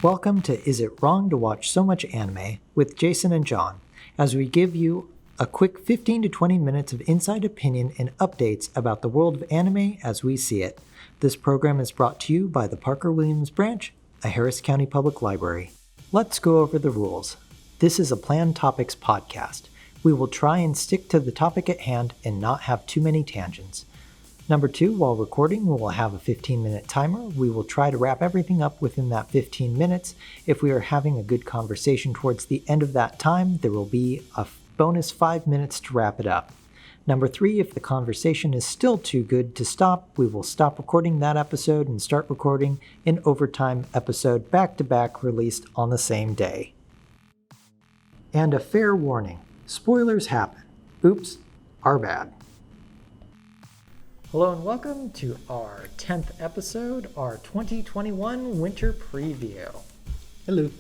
Welcome to Is It Wrong to Watch So Much Anime with Jason and John, as we give you a quick 15 to 20 minutes of inside opinion and updates about the world of anime as we see it. This program is brought to you by the Parker Williams Branch, a Harris County Public Library. Let's go over the rules. This is a planned topics podcast. We will try and stick to the topic at hand and not have too many tangents. Number 2, while recording, we will have a 15-minute timer. We will try to wrap everything up within that 15 minutes. If we are having a good conversation towards the end of that time, there will be a bonus 5 minutes to wrap it up. Number 3, if the conversation is still too good to stop, we will stop recording that episode and start recording an overtime episode back-to-back released on the same day. And a fair warning, spoilers happen. Oops, our bad. Hello and welcome to our 10th episode, our 2021 winter preview. Hello.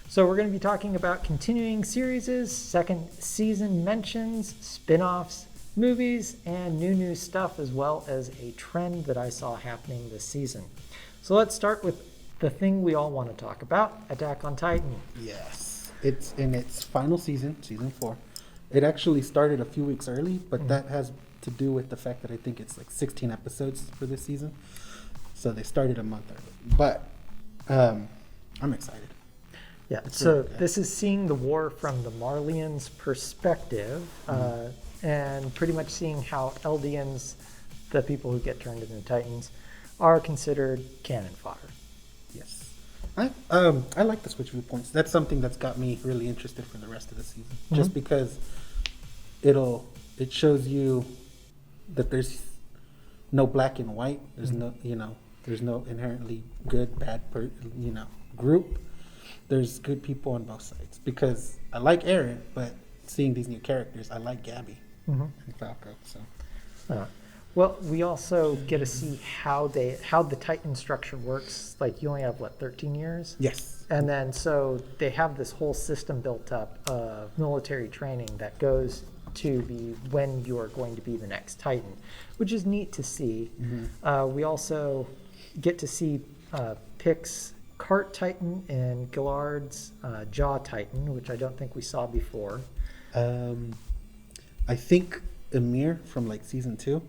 So we're going to be talking about continuing series, second season mentions, spin-offs, movies, and new stuff, as well as a trend that I saw happening this season. So let's start with the thing we all want to talk about, Attack on Titan. Yes. It's in its final season, season 4. It actually started a few weeks early, but that has to do with the fact that I think it's like 16 episodes for this season. So they started a month early. But I'm excited. Yeah, so this is seeing the war from the Marlians' perspective, and pretty much seeing how Eldians, the people who get turned into Titans, are considered cannon fodder. Yes. I like the switch viewpoints. That's something that's got me really interested for the rest of the season. Just because it shows you that there's no black and white. There's there's no inherently good, bad group. There's good people on both sides. Because I like Eren, but seeing these new characters, I like Gabby and Falco. So. Well, we also get to see how the Titan structure works. Like, you only have, 13 years? Yes. And then, so they have this whole system built up of military training that goes to be when you are going to be the next Titan, which is neat to see. We also get to see Pic's Cart Titan and Gillard's Jaw Titan, which I don't think we saw before. I think Emir from season 2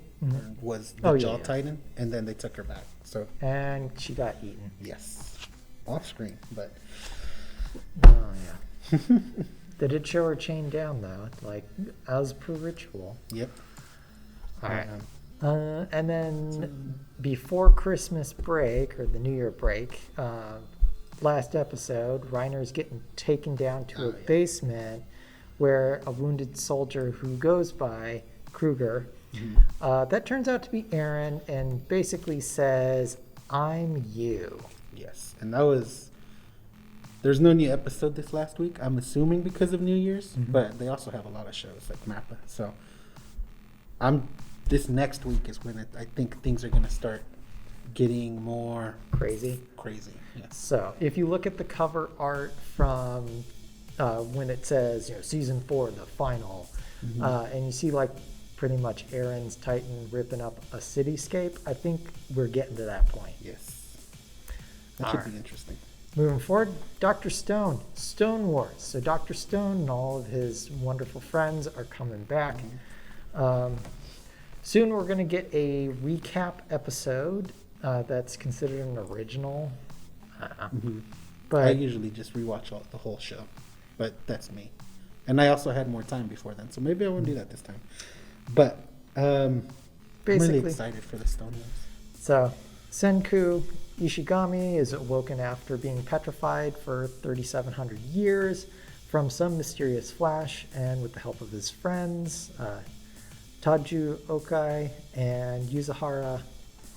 was the Jaw Titan, and then they took her back. So and she got eaten. Yes, off screen, but oh yeah. They did show her chained down though, as per ritual. Yep. All right. And then before Christmas break, or the New Year break, last episode, Reiner's getting taken down to a basement where a wounded soldier who goes by Kruger, that turns out to be Eren, and basically says, "I'm you." Yes. And there's no new episode this last week, I'm assuming because of New Year's, but they also have a lot of shows like Mappa. So this next week is when I think things are going to start getting more crazy. Yes. So if you look at the cover art from when it says, season 4, the final, and you see pretty much Eren's Titan ripping up a cityscape, I think we're getting to that point. Yes. That should be interesting. Moving forward, Dr. Stone, Stone Wars. So Dr. Stone and all of his wonderful friends are coming back. Soon we're going to get a recap episode that's considered an original. But I usually just rewatch the whole show, but that's me. And I also had more time before then, so maybe I won't do that this time. But I'm really excited for the Stone Wars. So Senku Ishigami is awoken after being petrified for 3,700 years from some mysterious flash, and with the help of his friends, Taju Okai and Yuzahara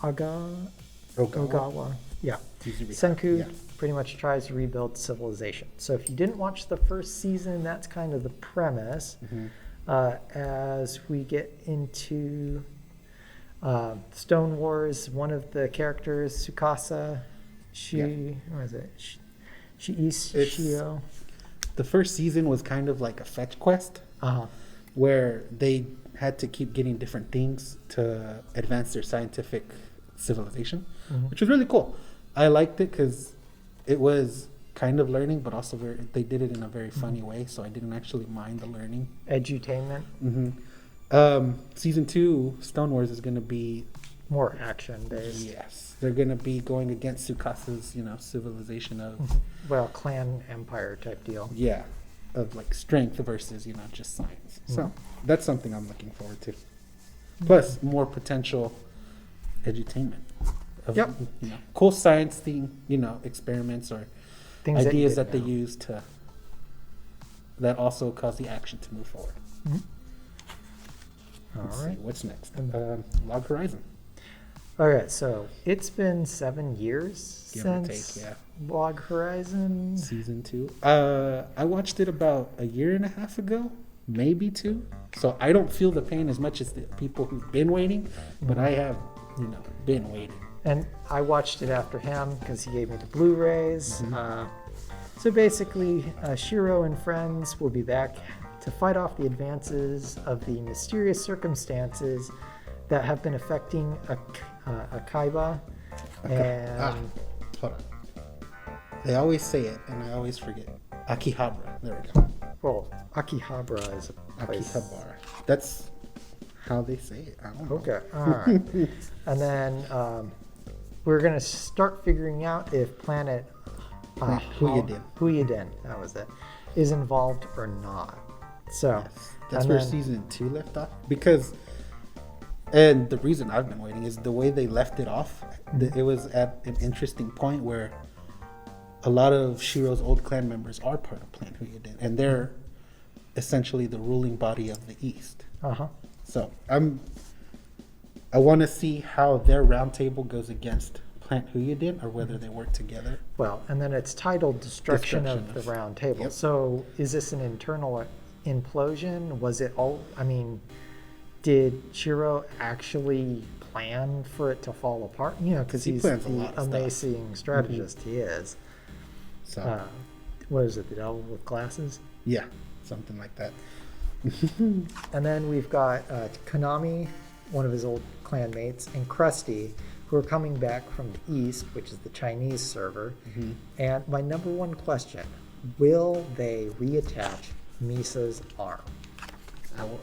Ogawa. Yeah. Senku pretty much tries to rebuild civilization. So if you didn't watch the first season, that's kind of the premise. As we get into Stone Wars, one of the characters, Tsukasa, Shio. The first season was kind of like a fetch quest, where they had to keep getting different things to advance their scientific civilization, which was really cool. I liked it because it was kind of learning, but also they did it in a very funny way, so I didn't actually mind the learning. Edutainment. Season 2, Stone Wars, is going to be More action based. yes, they're going to be going against Tsukasa's, civilization of Well, clan empire type deal. yeah, of like strength versus just science. So that's something I'm looking forward to. Plus more potential edutainment of Yep. cool science theme, experiments or Things ideas you that they didn't know. use that also cause the action to move forward. Let's see, All right. what's next? Log Horizon. Okay, so it's been 7 years Give or since take, yeah. Log Horizon. Season 2. I watched it about a year and a half ago, maybe 2. So I don't feel the pain as much as the people who've been waiting, but I have, been waiting. And I watched it after him because he gave me the Blu-rays. So basically, Shiro and friends will be back to fight off the advances of the mysterious circumstances that have been affecting Akaiba. And Hold on. They always say it, and I always forget. Akihabara. There we go. well, Akihabara is a place. Akihabara. That's how they say it. I don't know. Okay, all right. And then we're gonna start figuring out if Planet Huyuden, that was it, is involved or not. So That's and where then- season 2 left off. Because, and the reason I've been waiting is the way they left it off. It was at an interesting point where a lot of Shiro's old clan members are part of Planet Huyuden, and they're essentially the ruling body of the East. Uh-huh. So I want to see how their roundtable goes against Planet Huyuden, or whether they work together. Well, and then it's titled Destruction of the Destruction of- Round Table. Yep. So is this an internal implosion? Was it all, did Shiro actually plan for it to fall apart? Because He he's plans a the lot of stuff. amazing strategist he is. So What is it, the devil with glasses? yeah, something like that. And then we've got Konami, one of his old clanmates, and Krusty, who are coming back from the East, which is the Chinese server. And my number one question, will they reattach Misa's arm?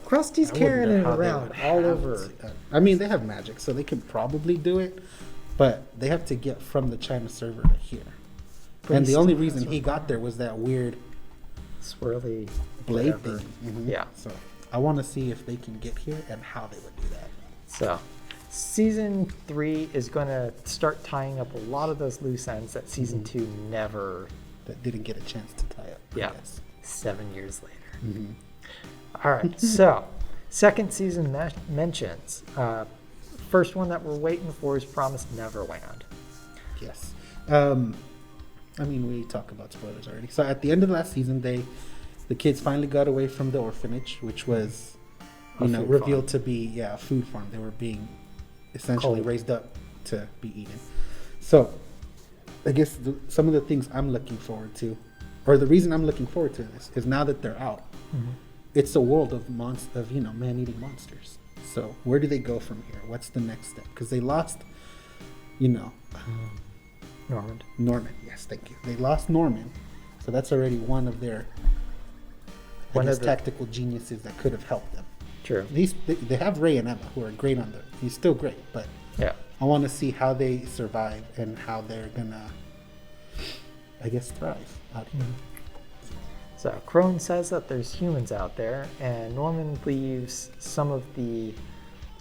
Krusty's I wouldn't carrying know it how they around would all have over. to- I mean, they have magic, so they can probably do it, but they have to get from the China server to here. But And he the only still reason has he got there was that weird Swirly blade whatever. thing. Yeah. So I want to see if they can get here and how they would do that. So, season 3 is going to start tying up a lot of those loose ends that season 2 never. That didn't get a chance to tie up. I Yeah. guess. 7 years later. All right. So, second season mentions. First one that we're waiting for is Promised Neverland. Yes. I mean, we talk about spoilers already. So at the end of last season, the kids finally got away from the orphanage, which was, A food revealed to be a food farm. They were being essentially Cold. raised up to be eaten. So I guess some of the things I'm looking forward to, or the reason I'm looking forward to this, is now that they're out, it's a world of man-eating monsters. So where do they go from here? What's the next step? Because they lost, Norman. Yes, thank you. They lost Norman, so that's already one of their One of the- tactical geniuses that could have helped them. True. They have Ray and Emma, who are great on he's still great, but Yeah. I want to see how they survive and how they're gonna, I guess, thrive out here. So Crone says that there's humans out there, and Norman leaves some of the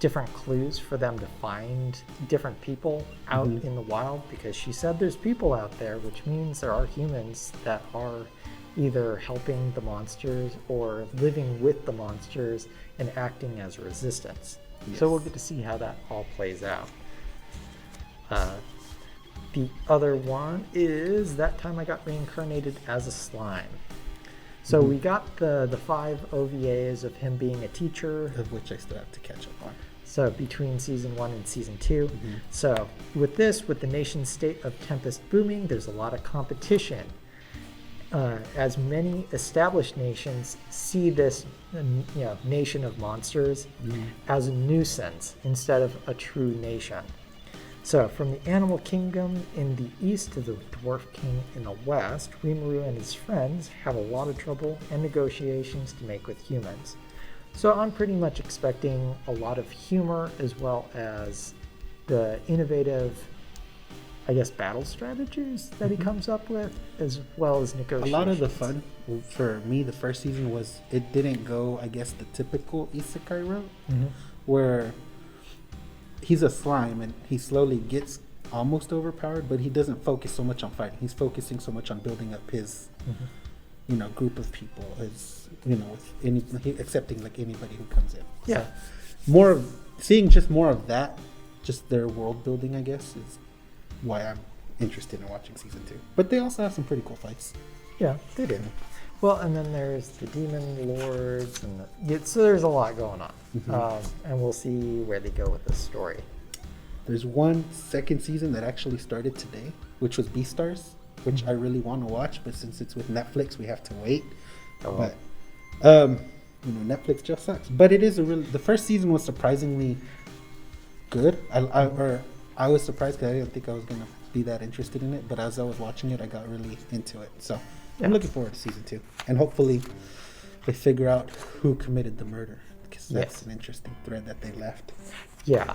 different clues for them to find different people out in the wild, because she said there's people out there, which means there are humans that are either helping the monsters or living with the monsters and acting as resistance. Yes. So we'll get to see how that all plays out. The other one is That Time I Got Reincarnated as a Slime. So we got the 5 OVAs of him being a teacher. Of which I still have to catch up on. So between season 1 and season 2. So with the nation state of Tempest booming, there's a lot of competition. As many established nations see this nation of monsters as a nuisance instead of a true nation. So, from the animal kingdom in the east to the dwarf king in the west, Rimuru and his friends have a lot of trouble and negotiations to make with humans. So, I'm pretty much expecting a lot of humor as well as the innovative, I guess, battle strategies that he comes up with, as well as negotiations. A lot of the fun for me the first season was it didn't go, I guess, the typical isekai route, where he's a slime and he slowly gets almost overpowered, but he doesn't focus so much on fighting. He's focusing so much on building up his, group of people, his, accepting like anybody who comes in. Yeah. So seeing more of that, just their world building, I guess, is why I'm interested in watching season 2. But they also have some pretty cool fights. Yeah, they do. Well, and then there's the demon lords, and so there's a lot going on. And we'll see where they go with this story. There's one second season that actually started today, which was Beastars, which I really want to watch, but since it's with Netflix, we have to wait. But Netflix just sucks. But it is the first season was surprisingly good. I was surprised because I didn't think I was gonna be that interested in it, but as I was watching it, I got really into it. So I'm looking forward to season 2, and hopefully they figure out who committed the murder, because that's an interesting thread that they left. Yeah.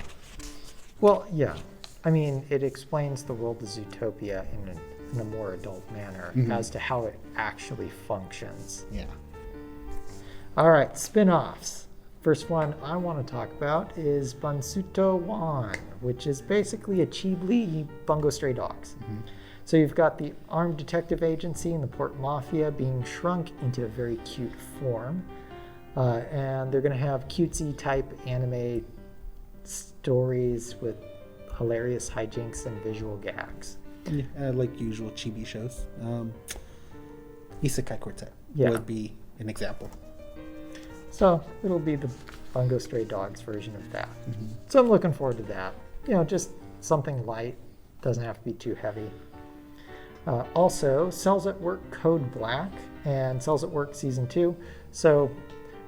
Well, yeah. I mean, it explains the world of Zootopia in a more adult manner as to how it actually functions. Yeah. All right, spin-offs. First one I want to talk about is Bansuto Wan, which is basically a Chibli Bungo Stray Dogs. So you've got the armed detective agency and the Port Mafia being shrunk into a very cute form. And they're going to have cutesy type anime stories with hilarious hijinks and visual gags. Yeah, like usual chibi shows. Isekai Quartet would be an example. So it'll be the Bungo Stray Dogs version of that. So I'm looking forward to that. Just something light. Doesn't have to be too heavy. Also, Cells at Work Code Black and Cells at Work Season 2. So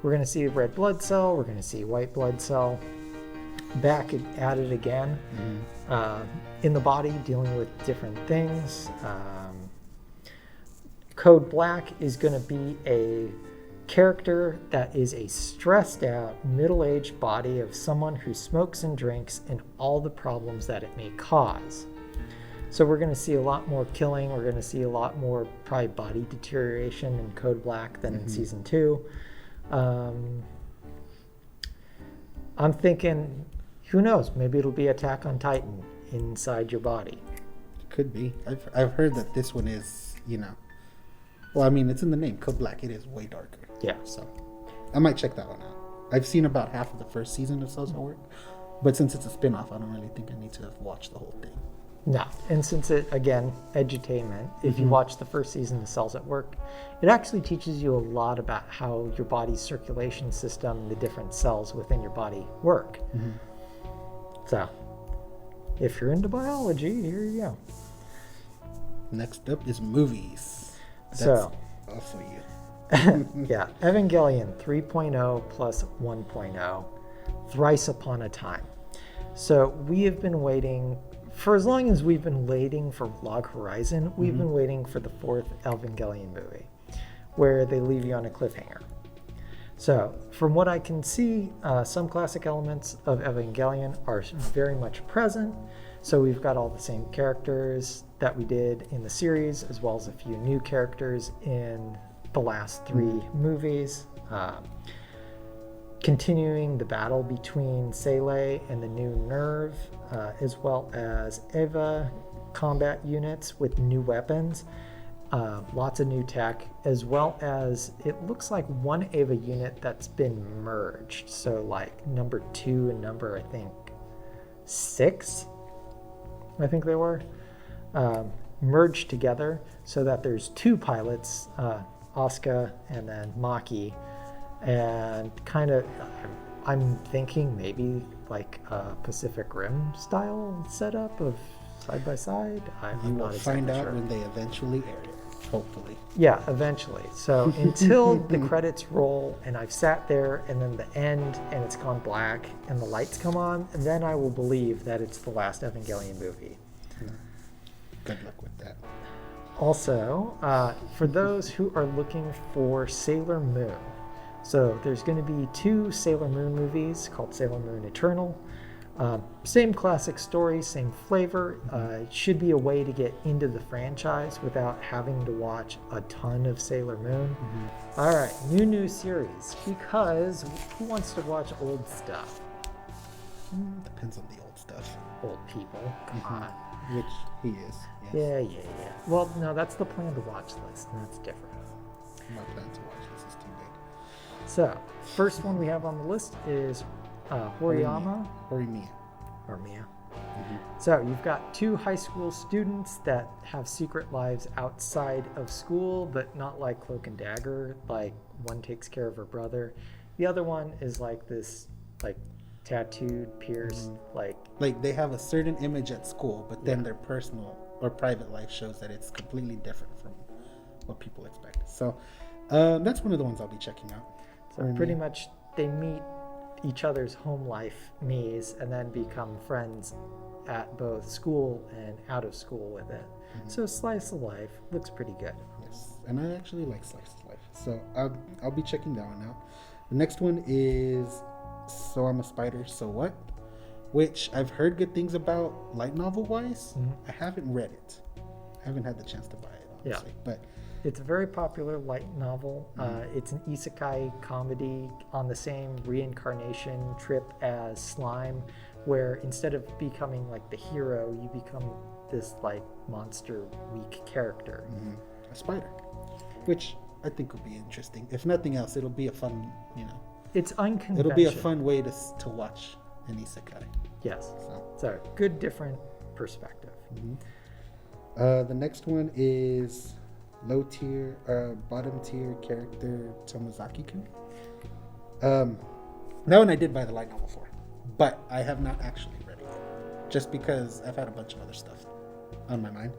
we're going to see Red Blood Cell. We're going to see White Blood Cell back at it again in the body, dealing with different things. Code Black is going to be a character that is a stressed out middle-aged body of someone who smokes and drinks and all the problems that it may cause. So we're going to see a lot more killing. We're going to see a lot more probably body deterioration in Code Black than in Season 2. I'm thinking, who knows, maybe it'll be Attack on Titan inside your body. Could be. I've heard that this one is, well, I mean, it's in the name, Code Black. It is way darker. Yeah. So I might check that one out. I've seen about half of the first season of Cells at Work, but since it's a spin-off, I don't really think I need to watch the whole thing. No, and since it, again, edutainment, if you watch the first season of Cells at Work, it actually teaches you a lot about how your body's circulation system, the different cells within your body work. So, if you're into biology, here you go. Next up is movies. That's also you. Yeah, Evangelion 3.0 plus 1.0, Thrice Upon a Time. So we have been waiting, for as long as we've been waiting for Log Horizon, we've been waiting for the 4th Evangelion movie, where they leave you on a cliffhanger. So, from what I can see, some classic elements of Evangelion are very much present. So we've got all the same characters that we did in the series, as well as a few new characters in the last 3 movies. Continuing the battle between Seele and the new Nerve, as well as Eva combat units with new weapons. Lots of new tech, as well as it looks like one Eva unit that's been merged. So like number 2 and number, I think, 6, I think they were, merged together so that there's 2 pilots, Asuka and then Maki. And kind of, I'm thinking maybe like a Pacific Rim style setup of side by side. I'm not exactly find out sure. when they eventually air it. Hopefully. Yeah, eventually. So until the credits roll and I've sat there and then the end and it's gone black and the lights come on, and then I will believe that it's the last Evangelion movie. Good luck with that. Also, for those who are looking for Sailor Moon, so there's going to be 2 Sailor Moon movies called Sailor Moon Eternal. Same classic story, same flavor. It should be a way to get into the franchise without having to watch a ton of Sailor Moon. All right, new series, because who wants to watch old stuff? Depends on the old stuff. Old people, come on. Which he is. Yeah. Yes. Well, no, that's the plan to watch list, and that's different. My plan to watch this is too big. So, first one we have on the list is Horiyama. Horimiya. Or Mia. So you've got 2 high school students that have secret lives outside of school, but not like Cloak and Dagger. Like one takes care of her brother, the other one is like this, like tattooed, pierced, like they have a certain image at school, but then their personal or private life shows that it's completely different from what people expect. So that's one of the ones I'll be checking out. So pretty much they meet each other's home life needs and then become friends at both school and out of school with it. So slice of life looks pretty good. Yes, and I actually like slice of life, so I'll be checking that one out. The next one is So I'm a Spider, So What, which I've heard good things about light novel wise. I haven't read it. I haven't had the chance to buy it, honestly. But it's a very popular light novel. It's an isekai comedy on the same reincarnation trip as Slime, where instead of becoming like the hero, you become this like monster weak character. A spider, which I think will be interesting. If nothing else, it'll be a fun, It's unconventional. it'll be a fun way to watch an isekai. Yes. So good different perspective. The next one is bottom tier character Tomozaki-kun. That one I did buy the light novel for, but I have not actually read it yet, just because I've had a bunch of other stuff on my mind.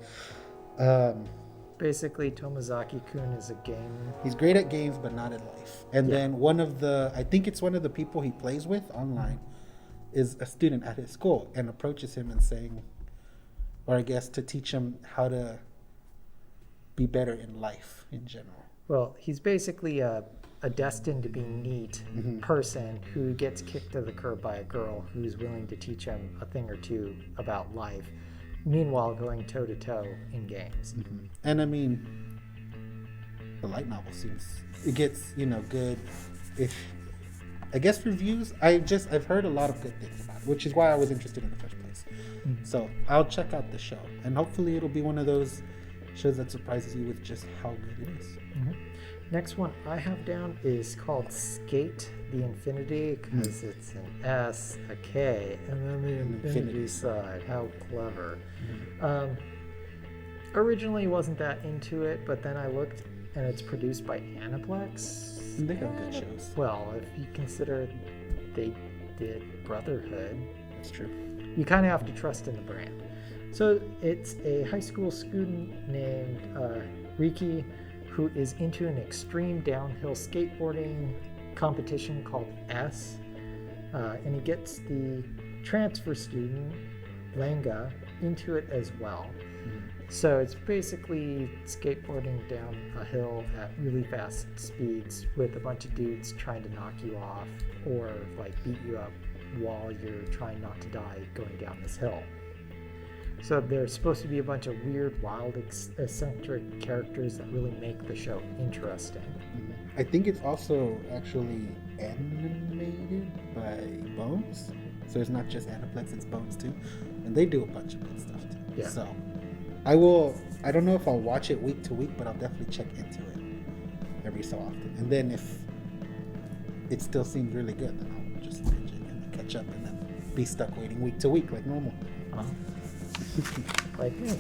Basically, Tomozaki-kun is a game. He's great at games, but not at life. And then I think it's one of the people he plays with online, is a student at his school and approaches him and saying, or I guess to teach him how to be better in life in general. Well, he's basically a destined to be neat person who gets kicked to the curb by a girl who's willing to teach him a thing or two about life, meanwhile going toe to toe in games. And I mean, the light novel it gets good I guess reviews. I've heard a lot of good things about it, which is why I was interested in the first place. So I'll check out the show, and hopefully it'll be one of those shows that surprises you with just how good it is. Next one I have down is called Skate the Infinity, because it's an S, a K, and then the infinity side. How clever. Originally wasn't that into it, but then I looked and it's produced by Aniplex. And they have good shows. Well, if you consider they did Brotherhood, That's true. you kind of have to trust in the brand. So it's a high school student named Riki, who is into an extreme downhill skateboarding competition called S. And he gets the transfer student, Langa, into it as well. So it's basically skateboarding down a hill at really fast speeds with a bunch of dudes trying to knock you off or like beat you up while you're trying not to die going down this hill. So there's supposed to be a bunch of weird, wild, eccentric characters that really make the show interesting. I think it's also actually animated by Bones. So it's not just Aniplex, it's Bones too. And they do a bunch of good stuff too. Yeah. So I don't know if I'll watch it week to week, but I'll definitely check into it every so often. And then if it still seems really good, then I'll just binge it and catch up and then be stuck waiting week to week like normal. Like me.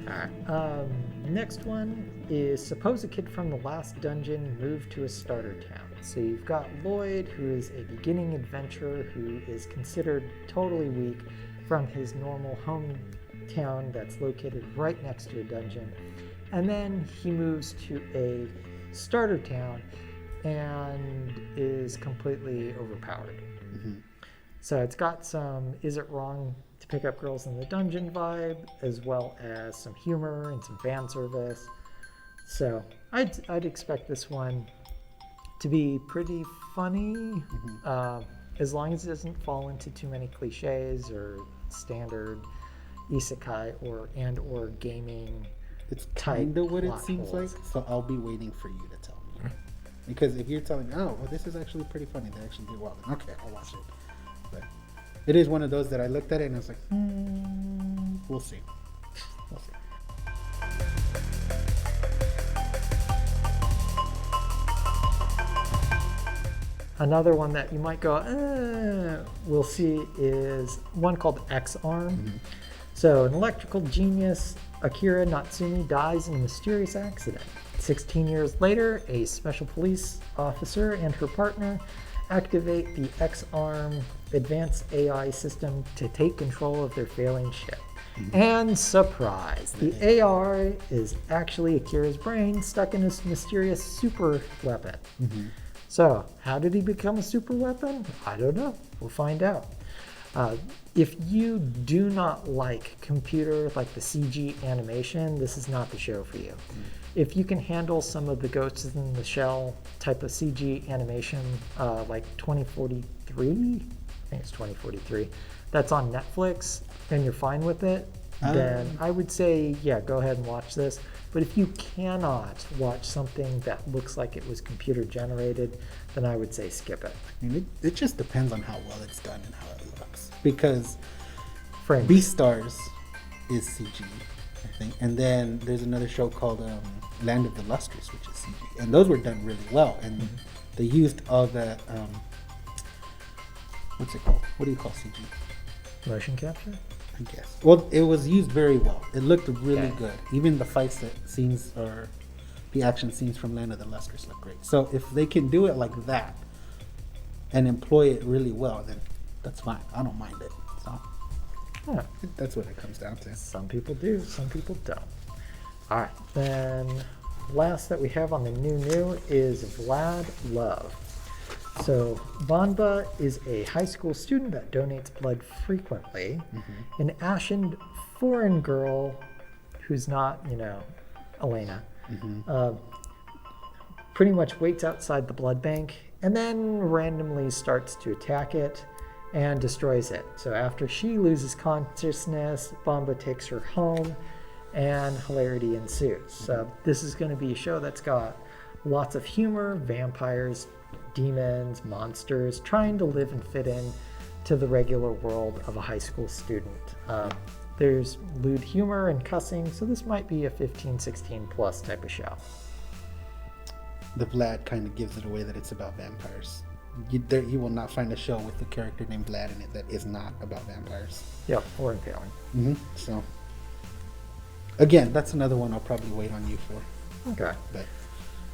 Alright. Next one is suppose a kid from the last dungeon moved to a starter town. So you've got Lloyd, who is a beginning adventurer who is considered totally weak from his normal hometown that's located right next to a dungeon. And then he moves to a starter town and is completely overpowered. So it's got some Is It Wrong to Pick Up Girls in the Dungeon vibe, as well as some humor and some fan service. So I'd expect this one to be pretty funny, as long as it doesn't fall into too many cliches or standard isekai or gaming. It's kind of what it seems like, so I'll be waiting for you to tell me. Because if you're telling me, oh, well, this is actually pretty funny, they actually do well, then okay, I'll watch it. But it is one of those that I looked at it and I was like, we'll see. We'll see. Another one that you might go, we'll see, is one called X-Arm. So an electrical genius, Akira Natsumi, dies in a mysterious accident. 16 years later, a special police officer and her partner activate the X-Arm advanced AI system to take control of their failing ship. And surprise, the AI is actually Akira's brain stuck in this mysterious super weapon. So how did he become a super weapon? I don't know. We'll find out. If you do not like computer, like the CG animation, this is not the show for you. If you can handle some of the Ghosts in the Shell type of CG animation, like 2043, I think it's 2043, that's on Netflix, and you're fine with it, then I would say, yeah, go ahead and watch this. But if you cannot watch something that looks like it was computer generated, then I would say skip it. I mean, it just depends on how well it's done and how it looks. Because Frame. Beastars is CG, I think. And then there's another show called Land of the Lustrous, which is CG. And those were done really well. And they used all that, what's it called? What do you call CG? Motion capture? I guess. Well, it was used very well. It looked really good. Even the fight scenes or the action scenes from Land of the Lustrous look great. So if they can do it like that and employ it really well, then that's fine. I don't mind it. So that's what it comes down to. Some people do, some people don't. All right, then last that we have on the new is Vlad Love. So Vanba is a high school student that donates blood frequently. An ashen foreign girl who's not, Elena, pretty much waits outside the blood bank and then randomly starts to attack it and destroys it. So after she loses consciousness, Vanba takes her home and hilarity ensues. So this is going to be a show that's got lots of humor, vampires, demons, monsters, trying to live and fit in to the regular world of a high school student. There's lewd humor and cussing, so this might be a 15, 16 plus type of show. The Vlad kind of gives it away that it's about vampires. You will not find a show with a character named Vlad in it that is not about vampires. Yep, or impaling. So, again, that's another one I'll probably wait on you for. Okay. But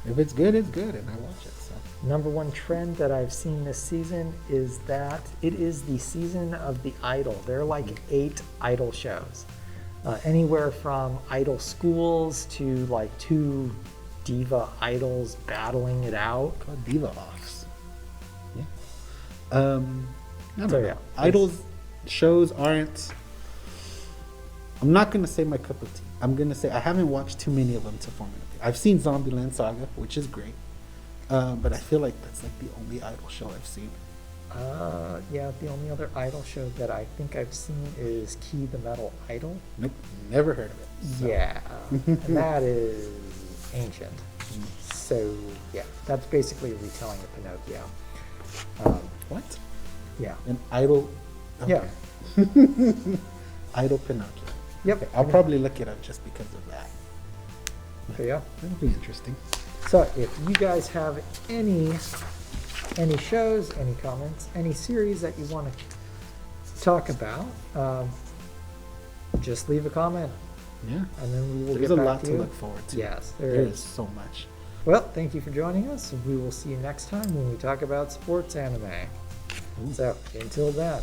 if it's good, it's good, and I watch it. So. Number one trend that I've seen this season is that it is the season of the idol. There are like 8 idol shows. Anywhere from idol schools to like 2 diva idols battling it out. Called Diva Offs. Yeah. I don't know. Yeah. Idols shows aren't. I'm not gonna say my cup of tea. I'm gonna say I haven't watched too many of them to form an opinion. I've seen Zombieland Saga, which is great, but I feel like that's like the only idol show I've seen. Yeah, the only other idol show that I think I've seen is Key the Metal Idol. Nope, never heard of it. So. Yeah, and that is ancient. So yeah, that's basically a retelling of Pinocchio. What? Yeah. An idol? Okay. Yeah. Idol Pinocchio. Yep. Okay, I'll probably look it up just because of that. So yeah. That'll be interesting. So if you guys have any shows, any comments, any series that you want to talk about, just leave a comment. Yeah. And then we will There's get back a lot to you. look forward to. Yes, there is so much. Well, thank you for joining us. We will see you next time when we talk about sports anime. So until then.